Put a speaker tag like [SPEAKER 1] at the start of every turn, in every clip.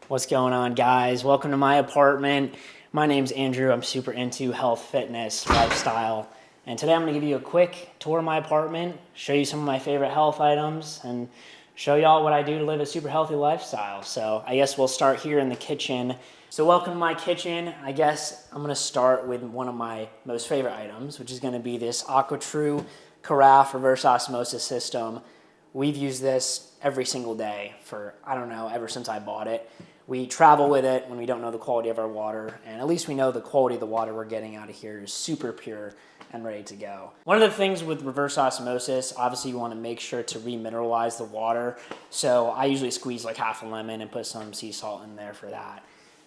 [SPEAKER 1] What's going on, guys? Welcome to my apartment. My name's Andrew. I'm super into health, fitness, lifestyle. And today I'm going to give you a quick tour of my apartment, show you some of my favorite health items, and show y'all what I do to live a super healthy lifestyle. So I guess we'll start here in the kitchen. So welcome to my kitchen. I guess I'm going to start with one of my most favorite items, which is going to be this AquaTrue carafe reverse osmosis system. We've used this every single day for, I don't know, ever since I bought it. We travel with it when we don't know the quality of our water, and at least we know the quality of the water we're getting out of here is super pure and ready to go. One of the things with reverse osmosis, obviously you want to make sure to remineralize the water, so I usually squeeze like half a lemon and put some sea salt in there for that.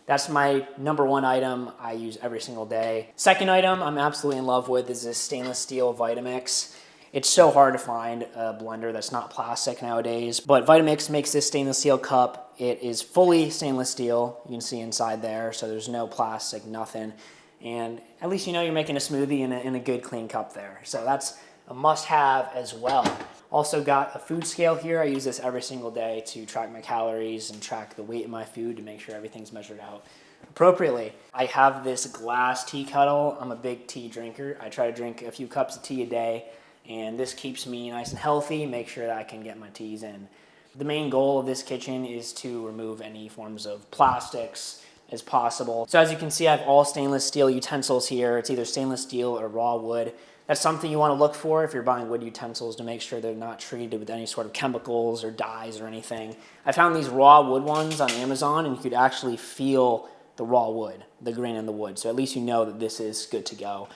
[SPEAKER 1] That's my number one item I use every single day. Second item I'm absolutely in love with is this stainless steel Vitamix. It's so hard to find a blender that's not plastic nowadays, but Vitamix makes this stainless steel cup. It is fully stainless steel. You can see inside there, so there's no plastic, nothing. And at least you know you're making a smoothie in a good clean cup there. So that's a must-have as well. Also got a food scale here. I use this every single day to track my calories and track the weight of my food to make sure everything's measured out appropriately. I have this glass tea kettle. I'm a big tea drinker. I try to drink a few cups of tea a day, and this keeps me nice and healthy, make sure that I can get my teas in. The main goal of this kitchen is to remove any forms of plastics as possible. So as you can see, I have all stainless steel utensils here. It's either stainless steel or raw wood. That's something you want to look for if you're buying wood utensils, to make sure they're not treated with any sort of chemicals or dyes or anything. I found these raw wood ones on Amazon, and you could actually feel the raw wood, the grain in the wood. So at least you know that this is good to go.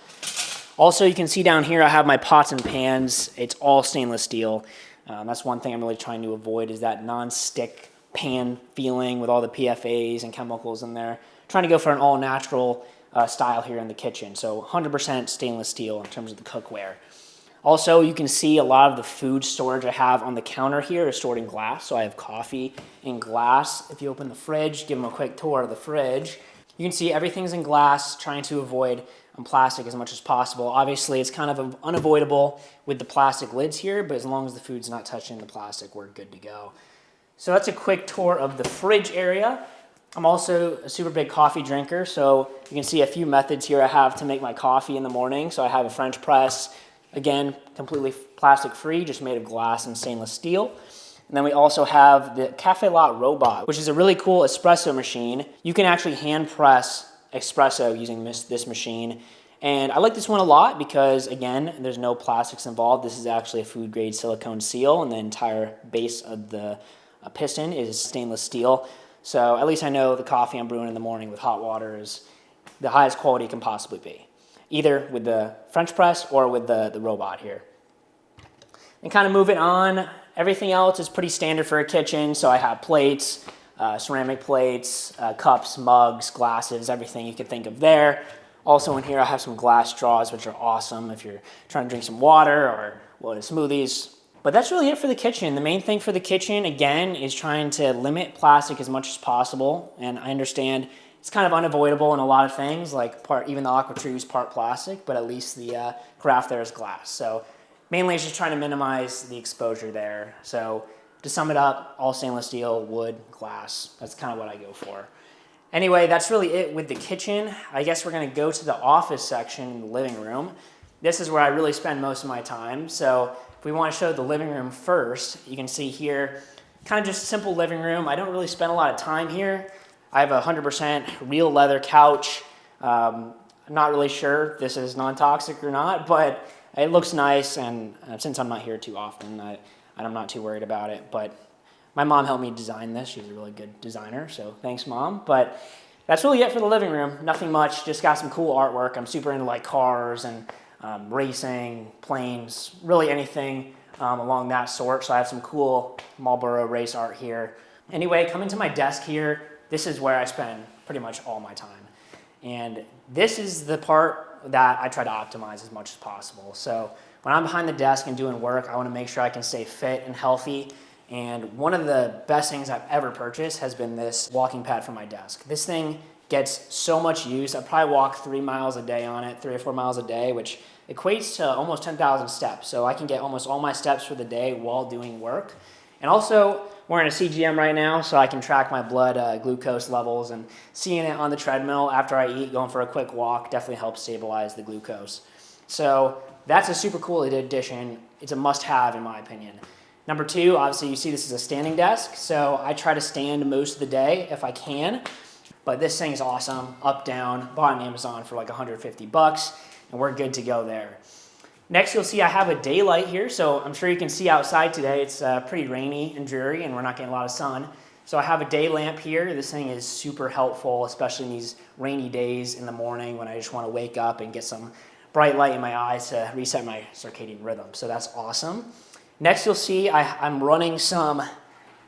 [SPEAKER 1] Also, you can see down here I have my pots and pans. It's all stainless steel. That's one thing I'm really trying to avoid, is that non-stick pan feeling with all the PFAs and chemicals in there. Trying to go for an all-natural style here in the kitchen. So 100% stainless steel in terms of the cookware. Also, you can see a lot of the food storage I have on the counter here is stored in glass. So I have coffee in glass. If you open the fridge, give them a quick tour of the fridge, you can see everything's in glass, trying to avoid plastic as much as possible. Obviously, it's kind of unavoidable with the plastic lids here, but as long as the food's not touching the plastic, we're good to go. So that's a quick tour of the fridge area. I'm also a super big coffee drinker, so you can see a few methods here I have to make my coffee in the morning. So I have a French press, again, completely plastic free, just made of glass and stainless steel. And then we also have the Cafe Latte robot, which is a really cool espresso machine. You can actually hand press espresso using this machine. And I like this one a lot because, again, there's no plastics involved. This is actually a food grade silicone seal, and the entire base of the piston is stainless steel. So at least I know the coffee I'm brewing in the morning with hot water is the highest quality it can possibly be, either with the French press or with the robot here. And kind of moving on, everything else is pretty standard for a kitchen. So I have plates, ceramic plates, cups, mugs, glasses, everything you could think of there. Also in here I have some glass straws, which are awesome if you're trying to drink some water or smoothies. But that's really it for the kitchen. The main thing for the kitchen, again, is trying to limit plastic as much as possible. And I understand it's kind of unavoidable in a lot of things, like even the AquaTrue is part plastic, but at least the carafe there is glass. So mainly it's just trying to minimize the exposure there. So to sum it up, all stainless steel, wood, glass. That's kind of what I go for. Anyway, that's really it with the kitchen. I guess we're going to go to the office section in the living room. This is where I really spend most of my time. So if we want to show the living room first, you can see here, kind of just a simple living room. I don't really spend a lot of time here. I have a 100% real leather couch. I'm not really sure if this is non-toxic or not, but it looks nice, and since I'm not here too often, I'm not too worried about it. But my mom helped me design this. She's a really good designer, so thanks, Mom. But that's really it for the living room. Nothing much, just got some cool artwork. I'm super into like cars and racing, planes, really anything along that sort. So I have some cool Marlboro race art here. Anyway, coming to my desk here, this is where I spend pretty much all my time. And this is the part that I try to optimize as much as possible. So when I'm behind the desk and doing work, I want to make sure I can stay fit and healthy. And one of the best things I've ever purchased has been this walking pad for my desk. This thing gets so much use. I probably walk 3 miles a day on it, 3 or 4 miles a day, which equates to almost 10,000 steps. So I can get almost all my steps for the day while doing work. And also, wearing a CGM right now so I can track my blood glucose levels, and seeing it on the treadmill after I eat, going for a quick walk, definitely helps stabilize the glucose. So that's a super cool addition. It's a must-have in my opinion. Number two, obviously you see this is a standing desk, so I try to stand most of the day if I can, but this thing is awesome, up, down, bought on Amazon for like $150, and we're good to go there. Next, you'll see I have a daylight here, so I'm sure you can see outside today. It's pretty rainy and dreary, and we're not getting a lot of sun. So I have a day lamp here. This thing is super helpful, especially in these rainy days in the morning when I just want to wake up and get some bright light in my eyes to reset my circadian rhythm. So that's awesome. Next, you'll see I'm running some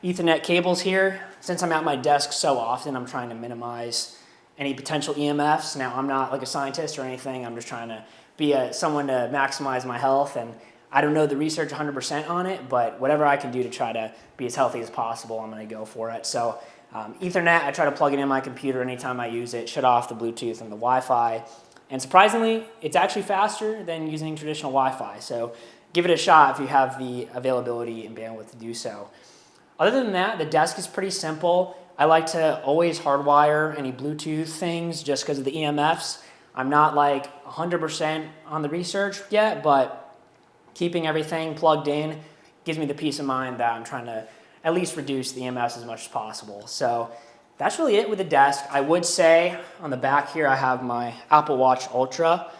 [SPEAKER 1] Ethernet cables here. Since I'm at my desk so often, I'm trying to minimize any potential EMFs. Now, I'm not like a scientist or anything. I'm just trying to be someone to maximize my health, and I don't know the research 100% on it, but whatever I can do to try to be as healthy as possible, I'm going to go for it. So Ethernet, I try to plug it in my computer anytime I use it, shut off the Bluetooth and the Wi-Fi, and surprisingly, it's actually faster than using traditional Wi-Fi. So give it a shot if you have the availability and bandwidth to do so. Other than that, the desk is pretty simple. I like to always hardwire any Bluetooth things just because of the EMFs. I'm not like 100% on the research yet, but keeping everything plugged in gives me the peace of mind that I'm trying to at least reduce the EMFs as much as possible. So that's really it with the desk. I would say on the back here I have my Apple Watch Ultra.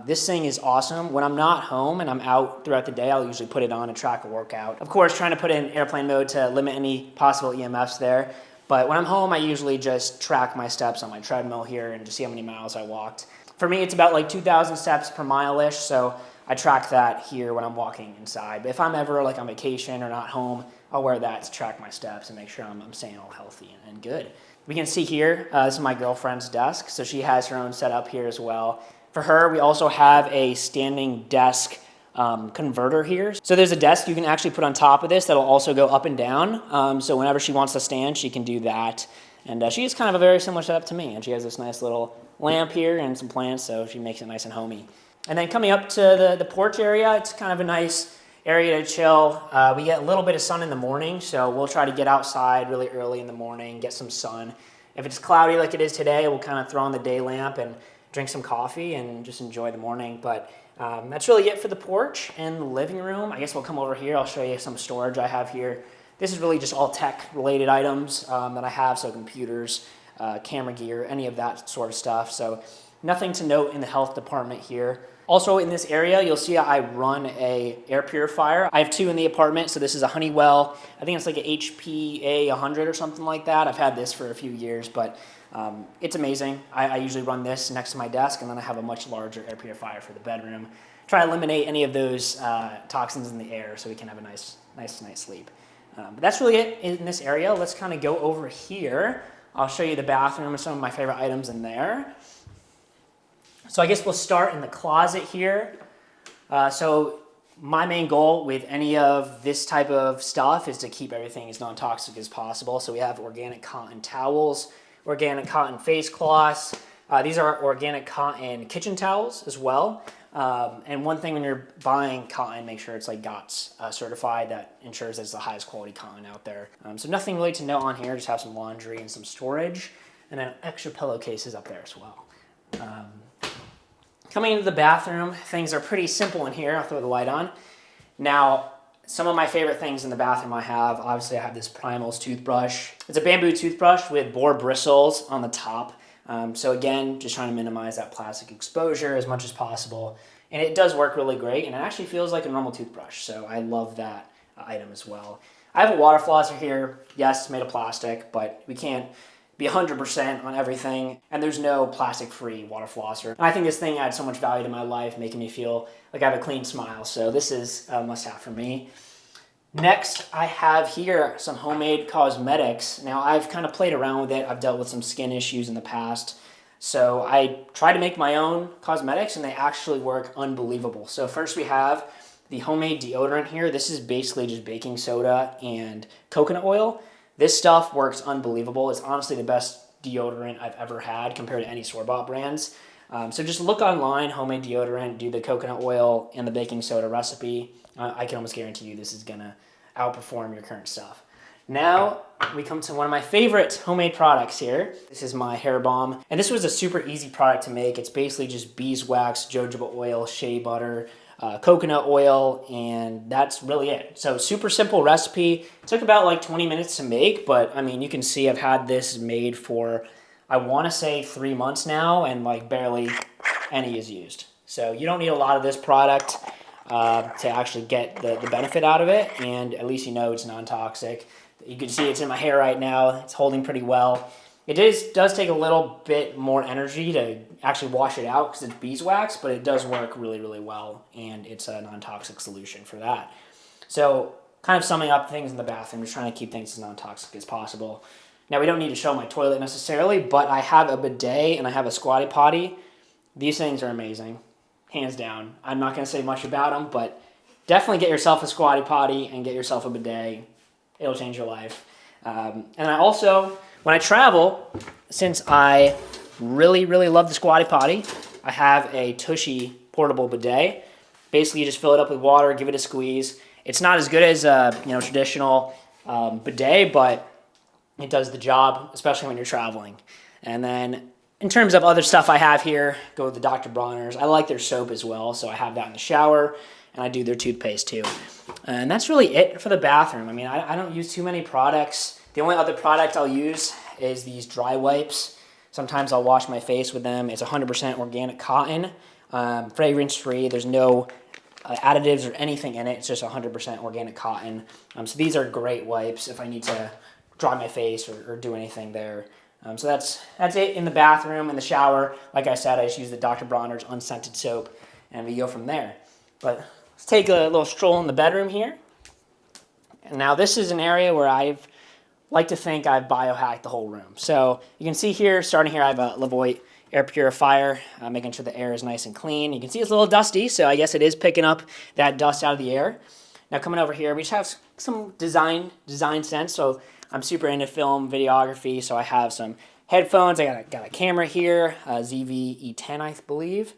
[SPEAKER 1] This thing is awesome. When I'm not home and I'm out throughout the day, I'll usually put it on and track a workout. Of course, trying to put it in airplane mode to limit any possible EMFs there. But when I'm home, I usually just track my steps on my treadmill here and just see how many miles I walked. For me, it's about like 2,000 steps per mile-ish, so I track that here when I'm walking inside. But if I'm ever like on vacation or not home, I'll wear that to track my steps and make sure I'm staying all healthy and good. We can see here, this is my girlfriend's desk, so she has her own setup here as well. For her, we also have a standing desk converter here. So there's a desk you can actually put on top of this that'll also go up and down. So whenever she wants to stand, she can do that. And she has kind of a very similar setup to me. And she has this nice little lamp here and some plants, so she makes it nice and homey. And then coming up to the porch area, it's kind of a nice area to chill. We get a little bit of sun in the morning, so we'll try to get outside really early in the morning, get some sun. If it's cloudy like it is today, we'll kind of throw on the day lamp and drink some coffee and just enjoy the morning. But that's really it for the porch and the living room. I guess we'll come over here. I'll show you some storage I have here. This is really just all tech-related items that I have, so computers, camera gear, any of that sort of stuff. So nothing to note in the health department here. Also in this area, you'll see I run a air purifier. I have two in the apartment, so this is a Honeywell. I think it's like an HPA 100 or something like that. I've had this for a few years, but it's amazing. I usually run this next to my desk, and then I have a much larger air purifier for the bedroom. Try to eliminate any of those toxins in the air so we can have a nice night's sleep. But that's really it in this area. Let's kind of go over here. I'll show you the bathroom and some of my favorite items in there. So I guess we'll start in the closet here. So my main goal with any of this type of stuff is to keep everything as non-toxic as possible. So we have organic cotton towels, organic cotton face cloths. These are organic cotton kitchen towels as well. And one thing when you're buying cotton, make sure it's like GOTS certified. That ensures that it's the highest quality cotton out there. So nothing really to note on here, just have some laundry and some storage, and then extra pillowcases up there as well. Coming into the bathroom, things are pretty simple in here. I'll throw the light on. Now, some of my favorite things in the bathroom obviously I have this Primal's toothbrush. It's a bamboo toothbrush with boar bristles on the top. So again, just trying to minimize that plastic exposure as much as possible. And it does work really great, and it actually feels like a normal toothbrush. So I love that item as well. I have a water flosser here. Yes, it's made of plastic, but we can't be 100% on everything, and there's no plastic-free water flosser. And I think this thing adds so much value to my life, making me feel like I have a clean smile, so this is a must-have for me. Next, I have here some homemade cosmetics. Now, I've kind of played around with it. I've dealt with some skin issues in the past, so I try to make my own cosmetics, and they actually work unbelievable. So first we have the homemade deodorant here. This is basically just baking soda and coconut oil. This stuff works unbelievable. It's honestly the best deodorant I've ever had compared to any store-bought brands. So just look online, homemade deodorant, do the coconut oil and the baking soda recipe. I can almost guarantee you this is going to outperform your current stuff. Now we come to one of my favorite homemade products here. This is my hair balm, and this was a super easy product to make. It's basically just beeswax, jojoba oil, shea butter, coconut oil, and that's really it. So super simple recipe. It took about like 20 minutes to make, but I mean, you can see I've had this made for, I want to say 3 months now, and like barely any is used. So you don't need a lot of this product to actually get the benefit out of it, and at least you know it's non-toxic. You can see it's in my hair right now. It's holding pretty well. It does take a little bit more energy to actually wash it out because it's beeswax, but it does work really, really well, and it's a non-toxic solution for that. So kind of summing up things in the bathroom, just trying to keep things as non-toxic as possible. Now, we don't need to show my toilet necessarily, but I have a bidet and I have a squatty potty. These things are amazing, hands down. I'm not going to say much about them, but definitely get yourself a squatty potty and get yourself a bidet. It'll change your life. And I also, when I travel, since I really, really love the squatty potty, I have a Tushy portable bidet. Basically, you just fill it up with water, give it a squeeze. It's not as good as a traditional bidet, but it does the job, especially when you're traveling. And then in terms of other stuff I have here, go with the Dr. Bronner's. I like their soap as well, so I have that in the shower, and I do their toothpaste too. And that's really it for the bathroom. I mean, I don't use too many products. The only other product I'll use is these dry wipes. Sometimes I'll wash my face with them. It's 100% organic cotton, fragrance-free. There's no additives or anything in it. It's just 100% organic cotton. So these are great wipes if I need to dry my face or do anything there. So that's it in the bathroom. In the shower, like I said, I just use the Dr. Bronner's unscented soap, and we go from there. But let's take a little stroll in the bedroom here. And now this is an area where I've like to think I've biohacked the whole room. So you can see here, starting here, I have a Levoit air purifier, making sure the air is nice and clean. You can see it's a little dusty, so I guess it is picking up that dust out of the air. Now coming over here, we just have some design sense. So I'm super into film, videography, so I have some headphones. I got a camera here, a ZV-E10, I believe.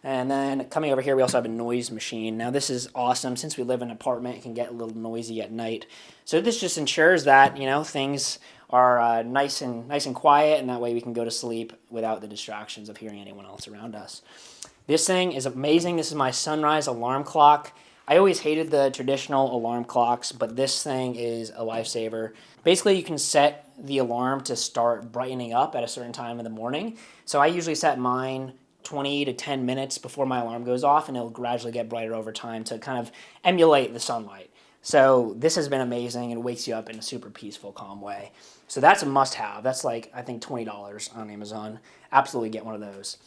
[SPEAKER 1] And then coming over here, we also have a noise machine. Now this is awesome. Since we live in an apartment, it can get a little noisy at night. So this just ensures that, things are nice and quiet, and that way we can go to sleep without the distractions of hearing anyone else around us. This thing is amazing. This is my sunrise alarm clock. I always hated the traditional alarm clocks, but this thing is a lifesaver. Basically, you can set the alarm to start brightening up at a certain time in the morning. So I usually set mine 20 to 10 minutes before my alarm goes off, and it'll gradually get brighter over time to kind of emulate the sunlight. So this has been amazing, and it wakes you up in a super peaceful, calm way. So that's a must-have. That's like, I think, $20 on Amazon. Absolutely get one of those.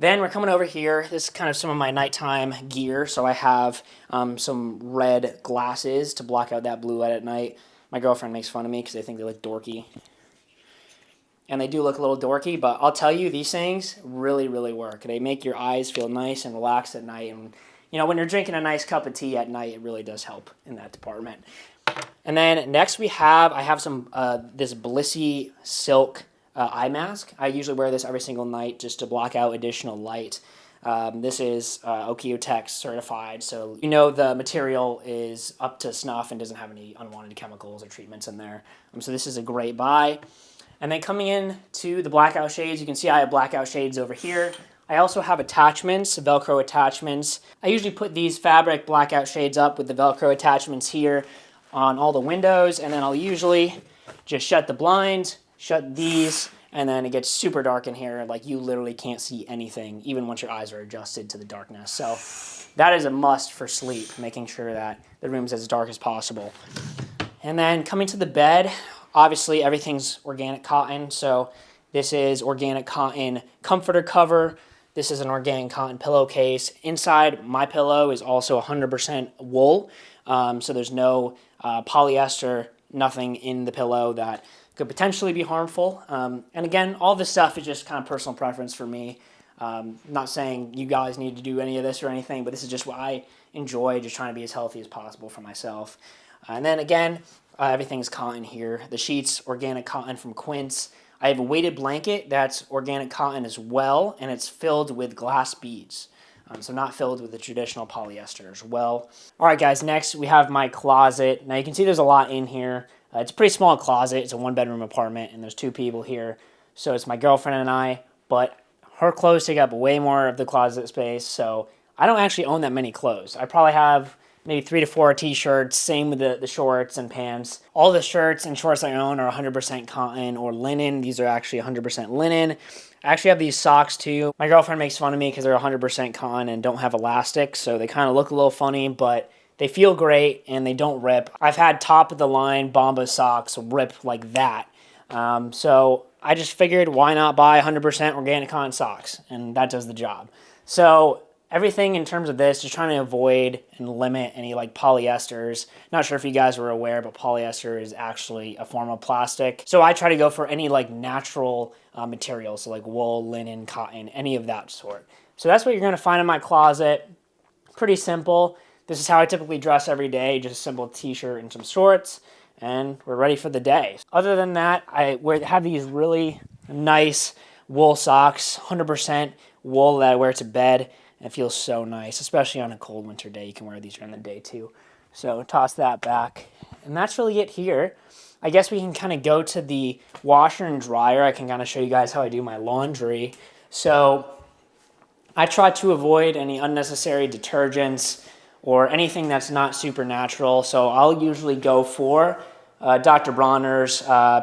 [SPEAKER 1] Then we're coming over here. This is kind of some of my nighttime gear. So I have some red glasses to block out that blue light at night. My girlfriend makes fun of me because they think they look dorky. And they do look a little dorky, but I'll tell you, these things really, really work. They make your eyes feel nice and relaxed at night. And, when you're drinking a nice cup of tea at night, it really does help in that department. And then next I have some, this Blissy Silk eye mask. I usually wear this every single night just to block out additional light. This is Okiotech certified, so the material is up to snuff and doesn't have any unwanted chemicals or treatments in there. So this is a great buy. And then coming in to the blackout shades, you can see I have blackout shades over here. I also have attachments, Velcro attachments. I usually put these fabric blackout shades up with the Velcro attachments here on all the windows, and then I'll usually just shut the blinds, shut these, and then it gets super dark in here. Like, you literally can't see anything, even once your eyes are adjusted to the darkness. So that is a must for sleep, making sure that the room's as dark as possible. And then coming to the bed, obviously everything's organic cotton. So this is organic cotton comforter cover. This is an organic cotton pillowcase. Inside my pillow is also 100% wool. So there's no polyester, nothing in the pillow that could potentially be harmful. And again, all this stuff is just kind of personal preference for me. Not saying you guys need to do any of this or anything, but this is just what I enjoy, just trying to be as healthy as possible for myself. And then again, everything's cotton here. The sheets, organic cotton from Quince. I have a weighted blanket that's organic cotton as well, and it's filled with glass beads. So not filled with the traditional polyester as well. All right, guys, next we have my closet. Now you can see there's a lot in here. It's a pretty small closet. It's a 1-bedroom apartment, and there's 2 people here. So it's my girlfriend and I, but her clothes take up way more of the closet space, so I don't actually own that many clothes. I probably have maybe 3 to 4 t-shirts, same with the shorts and pants. All the shirts and shorts I own are 100% cotton or linen. These are actually 100% linen. I actually have these socks too. My girlfriend makes fun of me because they're 100% cotton and don't have elastic, so they kind of look a little funny, but they feel great and they don't rip. I've had top of the line Bombas socks rip like that. So I just figured why not buy 100% organic cotton socks, and that does the job. So everything in terms of this, just trying to avoid and limit any like polyesters. Not sure if you guys were aware, but polyester is actually a form of plastic. So I try to go for any like natural materials, so like wool, linen, cotton, any of that sort. So that's what you're gonna find in my closet. Pretty simple. This is how I typically dress every day, just a simple t-shirt and some shorts, and we're ready for the day. Other than that, I have these really nice wool socks, 100% wool that I wear to bed. It feels so nice, especially on a cold winter day. You can wear these during the day too. So toss that back. And that's really it here. I guess we can kind of go to the washer and dryer. I can kind of show you guys how I do my laundry. So I try to avoid any unnecessary detergents or anything that's not super natural. So I'll usually go for Dr. Bronner's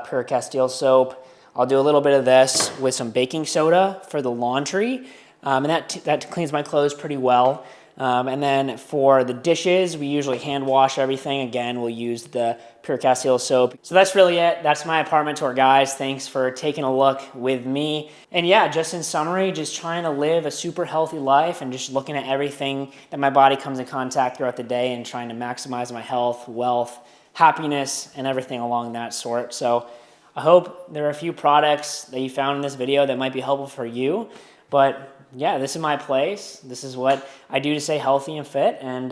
[SPEAKER 1] Pure Castile soap. I'll do a little bit of this with some baking soda for the laundry. And that cleans my clothes pretty well. And then for the dishes, we usually hand wash everything. Again, we'll use the Pure Castile soap. So that's really it. That's my apartment tour, guys. Thanks for taking a look with me. And yeah, just in summary, just trying to live a super healthy life and just looking at everything that my body comes in contact throughout the day and trying to maximize my health, wealth, happiness, and everything along that sort. So I hope there are a few products that you found in this video that might be helpful for you. But yeah, this is my place. This is what I do to stay healthy and fit, and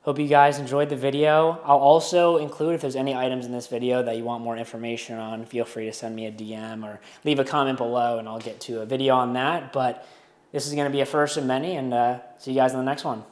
[SPEAKER 1] hope you guys enjoyed the video. I'll also include, if there's any items in this video that you want more information on, feel free to send me a DM or leave a comment below, and I'll get to a video on that. But this is going to be a first of many, and see you guys in the next one.